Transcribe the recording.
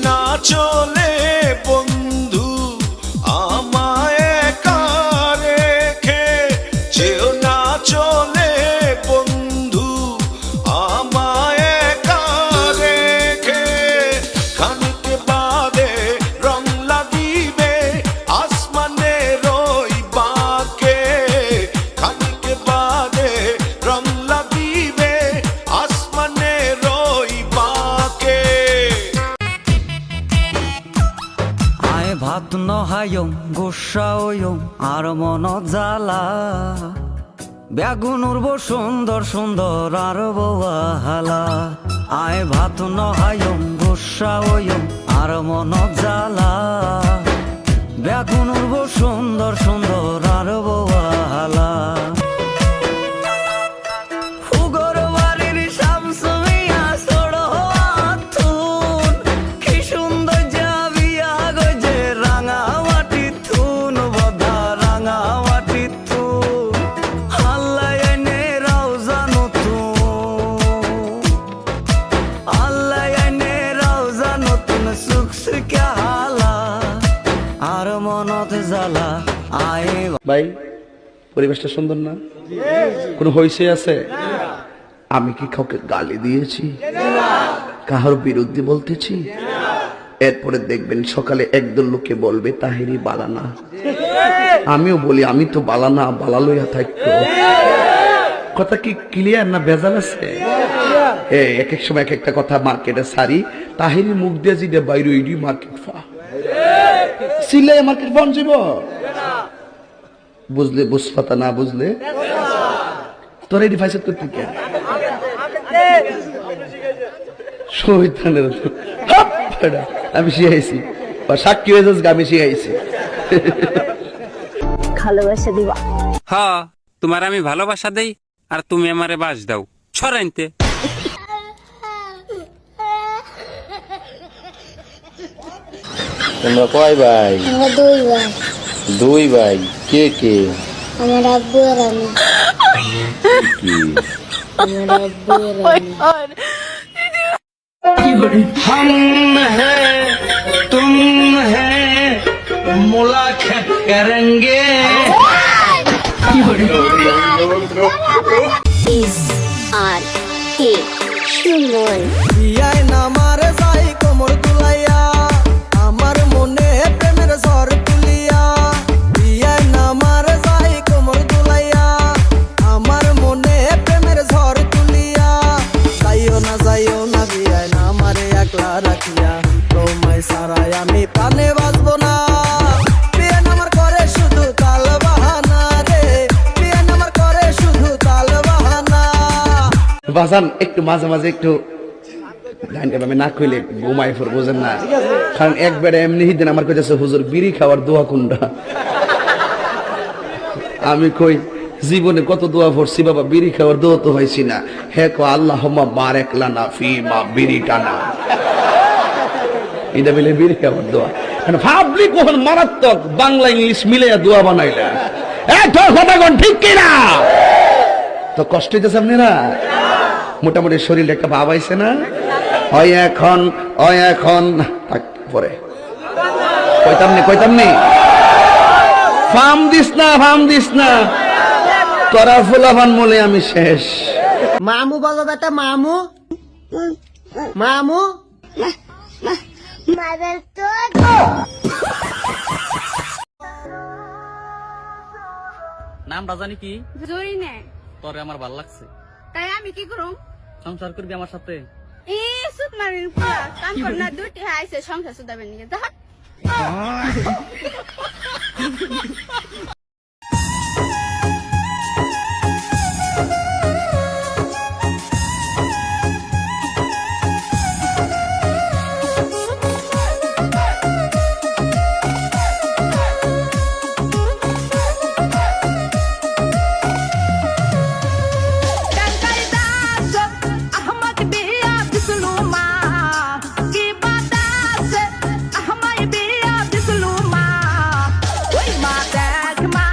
না চলে বন্ধু আমায় একা রেখে, যেও না চলে বন্ধু আমায় একা রেখে। খানিক বাদে রং লাগিবে আসমানের ওই বাঁকে, খানিক বাদে রং লাগিবে আসমানের ওই বাঁকে। আয় ভাত নহায়ং গোসায়ং আর মন জ্বালা, বেগুন উড়ব সুন্দর সুন্দর আর বহালা। আয় ভাত নহায়ং গোসায়ং আর মন জ্বালা, বেগুন উড়ব সুন্দর সুন্দর আর বহালা। ভাই পরিবেশটা সুন্দর না? কোনো হইছে আছে? আমি কি কাউকে গালি দিয়েছি, কাহার বিরুদ্ধে বলতেছি? এরপরে দেখবেন সকালে একদল লোকে বলবে তাহিরি বালানা, আমিও বলি আমি তো বালানা, বালা লইয়া থাকতো। কথা কি ক্লিয়ার না ভেজাল আছে? এক এক সময় এক একটা কথা মার্কেটে সারি, তাহিরি মুখ দিয়ে যেটা বাইরে ওইটি মার্কেট ফা সিলাই মার্কেট বন যাব। বুঝলে বুঝপাতা, না বুঝলে তোর এটি ফাইসাদ করতে কে শহীদানের আমি শিখাইছি, বা সাক্ষী হয়ে যাস আমি শিখাইছি। ভালোবাসা দিবা? হ্যাঁ, তোমার আমি ভালোবাসা দেই আর তুমি আমারে বাস দাও ছড়াইতে। তোমরা কয় ভাই? আমরা দুই ভাই। দুই ভাই? কে কে? আমার আব্বু আর আমি। আমার আব্বু আর আমি। हम हैं तुम हैं मुलाकात करेंगे। SRK সুমন। বিয়ায় নামার যাই কোমর তুলাইয়া, আমার মনে প্রেমের ঝড় তুলিয়া। বিয়ায় নামার যাই কোমর তুলাইয়া, আমার মনে প্রেমের ঝড় তুলিয়া। যাইও না বিয়ায় নামারে একলা রাখিয়া, তোমায় সারাই আমি প্রাণে বাঁচবো না। বিয়ায় নামার করে শুধু তাল বাহানা রে, বিয়ায় নামার করে শুধু তাল বাহানা। বাজান একটু মাঝে মাঝে একটু আমি না কইলে ঘুমাই ফোর, বোঝেন না? কারণ একবারে এমনি দিন আমার কাছে হুজুর বিড়ি খাওয়ার দোয়া কোনটা? আমি কই জীবনে কত দোয়া পড়ছি বাবা, বিড়ি খাওয়ার দোয়া তো হয়েছি না। হে কো আল্লাহুম্মা বারিক লানা ফিমা বিড়ি টানা, এটা বলে বিড়ি খাওয়ার দোয়া। কারণ ভাবলি কখন মারাত্মক বাংলা ইংলিশ মিলাইয়া দোয়া বানাইলা, তোর কথা কোন ঠিক কিনা? তো কষ্ট হইতেছে আপনারা? মোটামুটি শরীরে একটা ভাব আইছে না? হয় এখন থাক পরে কইতামনি ফার্ম দিস না তোরা ফুলাফান বলে আমি শেষ। মামু বলো বেটা, মামু মামু মাদার তো নামটা জানি কি? জরি নে তোরে আমার ভাল লাগছে, তাই আমি কি করুম? সংসার করবি আমার সাথে? এ সুত মারিন পা কাম কর না, দুটি আইছে সংসার সুদাবেন নিয়ে যা। Come on.